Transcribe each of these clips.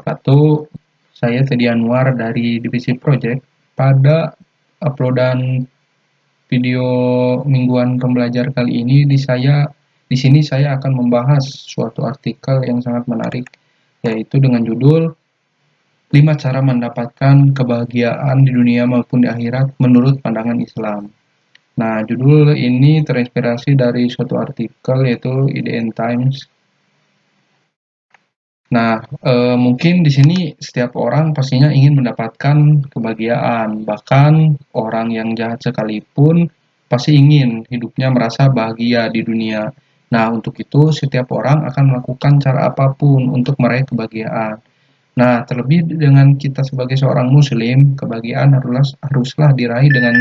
wabarakatuh. Saya Teddy Anwar dari Divisi Project. Pada uploadan video mingguan pembelajar kali ini di sini saya akan membahas suatu artikel yang sangat menarik, yaitu dengan judul 5 cara mendapatkan kebahagiaan di dunia maupun di akhirat menurut pandangan Islam. Nah, judul ini terinspirasi dari suatu artikel yaitu IDN Times. Nah, mungkin di sini setiap orang pastinya ingin mendapatkan kebahagiaan, bahkan orang yang jahat sekalipun pasti ingin hidupnya merasa bahagia di dunia. Nah, untuk itu setiap orang akan melakukan cara apapun untuk meraih kebahagiaan. Nah, terlebih dengan kita sebagai seorang muslim, kebahagiaan haruslah diraih dengan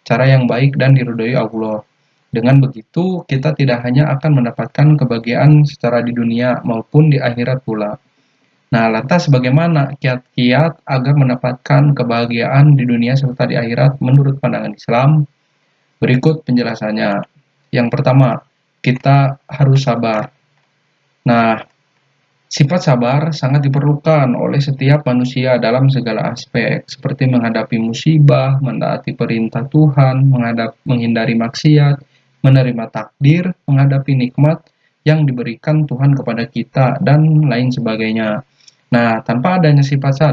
cara yang baik dan diridhoi Allah. Dengan begitu, kita tidak hanya akan mendapatkan kebahagiaan secara di dunia maupun di akhirat pula. Nah, lantas bagaimana kiat-kiat agar mendapatkan kebahagiaan di dunia serta di akhirat menurut pandangan Islam? Berikut penjelasannya. Yang pertama, kita harus sabar. Nah, sifat sabar sangat diperlukan oleh setiap manusia dalam segala aspek, seperti menghadapi musibah, menaati perintah Tuhan, menghindari maksiat, menerima takdir, menghadapi nikmat yang diberikan Tuhan kepada kita, dan lain sebagainya. Nah, tanpa adanya sifat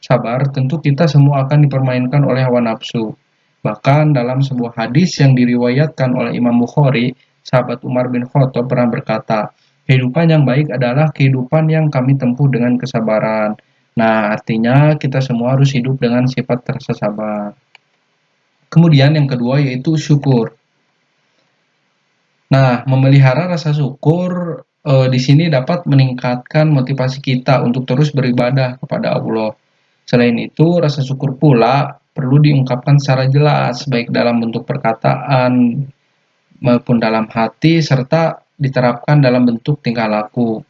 sabar, tentu kita semua akan dipermainkan oleh hawa nafsu. Bahkan dalam sebuah hadis yang diriwayatkan oleh Imam Bukhari, sahabat Umar bin Khattab pernah berkata, kehidupan yang baik adalah kehidupan yang kami tempuh dengan kesabaran. Nah, artinya kita semua harus hidup dengan sifat rasa sabar. Kemudian yang kedua yaitu syukur. Nah, memelihara rasa syukur di sini dapat meningkatkan motivasi kita untuk terus beribadah kepada Allah. Selain itu, rasa syukur pula perlu diungkapkan secara jelas, baik dalam bentuk perkataan maupun dalam hati, serta diterapkan dalam bentuk tingkah laku.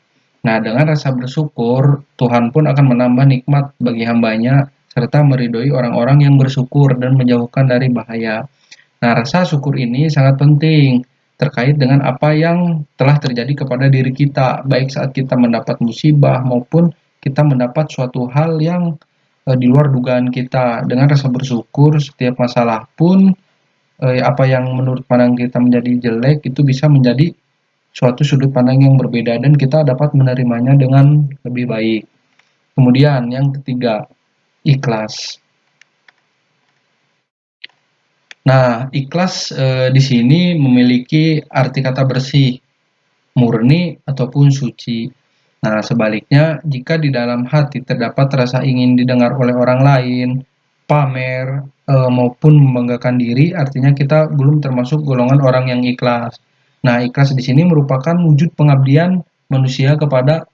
Nah, dengan rasa bersyukur, Tuhan pun akan menambah nikmat bagi hambanya, serta meridhoi orang-orang yang bersyukur dan menjauhkan dari bahaya. Nah, rasa syukur ini sangat penting terkait dengan apa yang telah terjadi kepada diri kita, baik saat kita mendapat musibah maupun kita mendapat suatu hal yang di luar dugaan kita. Dengan rasa bersyukur, setiap masalah pun apa yang menurut pandang kita menjadi jelek itu bisa menjadi suatu sudut pandang yang berbeda dan kita dapat menerimanya dengan lebih baik. Kemudian yang ketiga, ikhlas. Nah, ikhlas di sini memiliki arti kata bersih, murni ataupun suci. Nah, sebaliknya jika di dalam hati terdapat rasa ingin didengar oleh orang lain, pamer, maupun membanggakan diri, artinya kita belum termasuk golongan orang yang ikhlas. Nah, ikhlas di sini merupakan wujud pengabdian manusia kepada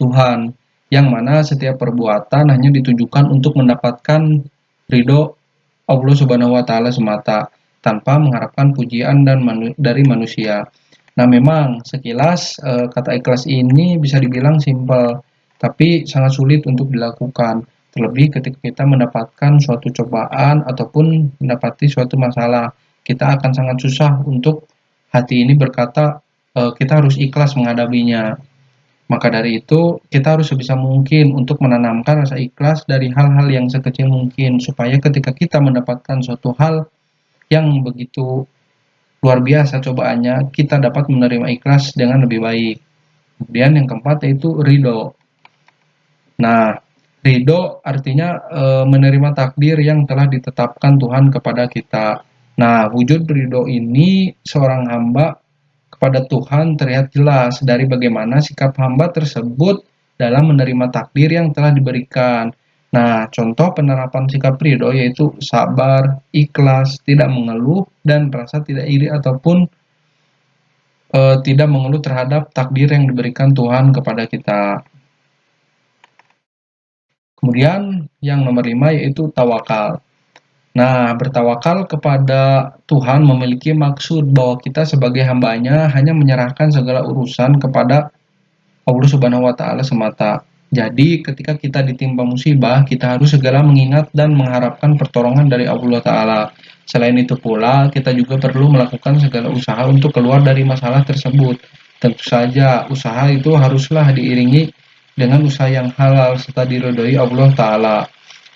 Tuhan, yang mana setiap perbuatan hanya ditujukan untuk mendapatkan ridho Allah Subhanahu wa Ta'ala semata, tanpa mengharapkan pujian dari manusia. Nah, memang sekilas kata ikhlas ini bisa dibilang simpel, tapi sangat sulit untuk dilakukan. Terlebih ketika kita mendapatkan suatu cobaan ataupun mendapati suatu masalah, kita akan sangat susah untuk hati ini berkata kita harus ikhlas menghadapinya. Maka dari itu, kita harus sebisa mungkin untuk menanamkan rasa ikhlas dari hal-hal yang sekecil mungkin, supaya ketika kita mendapatkan suatu hal yang begitu luar biasa cobaannya, kita dapat menerima ikhlas dengan lebih baik. Kemudian yang keempat yaitu ridho. Nah, ridho artinya menerima takdir yang telah ditetapkan Tuhan kepada kita. Nah, wujud ridho ini seorang hamba kepada Tuhan terlihat jelas dari bagaimana sikap hamba tersebut dalam menerima takdir yang telah diberikan. Nah, contoh penerapan sikap ridho yaitu sabar, ikhlas, tidak mengeluh, dan merasa tidak iri ataupun tidak mengeluh terhadap takdir yang diberikan Tuhan kepada kita. Kemudian yang nomor 5 yaitu tawakal. Nah, bertawakal kepada Tuhan memiliki maksud bahwa kita sebagai hambanya hanya menyerahkan segala urusan kepada Allah Subhanahu wa Ta'ala semata. Jadi, ketika kita ditimpa musibah, kita harus segera mengingat dan mengharapkan pertolongan dari Allah Ta'ala. Selain itu pula, kita juga perlu melakukan segala usaha untuk keluar dari masalah tersebut. Tentu saja, usaha itu haruslah diiringi dengan usaha yang halal serta diridhoi Allah Ta'ala.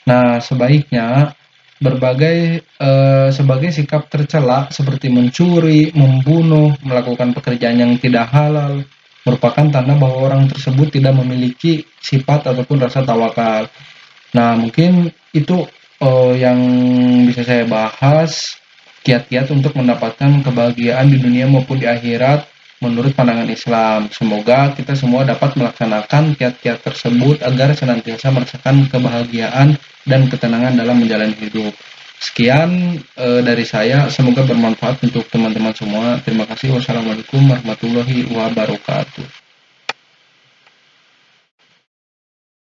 Nah, sebaiknya sebagai sikap tercela seperti mencuri, membunuh, melakukan pekerjaan yang tidak halal merupakan tanda bahwa orang tersebut tidak memiliki sifat ataupun rasa tawakal. Nah, mungkin itu yang bisa saya bahas, kiat-kiat untuk mendapatkan kebahagiaan di dunia maupun di akhirat menurut pandangan Islam. Semoga kita semua dapat melaksanakan kiat-kiat tersebut agar senantiasa merasakan kebahagiaan dan ketenangan dalam menjalani hidup. Sekian dari saya, semoga bermanfaat untuk teman-teman semua. Terima kasih. Wassalamualaikum warahmatullahi wabarakatuh.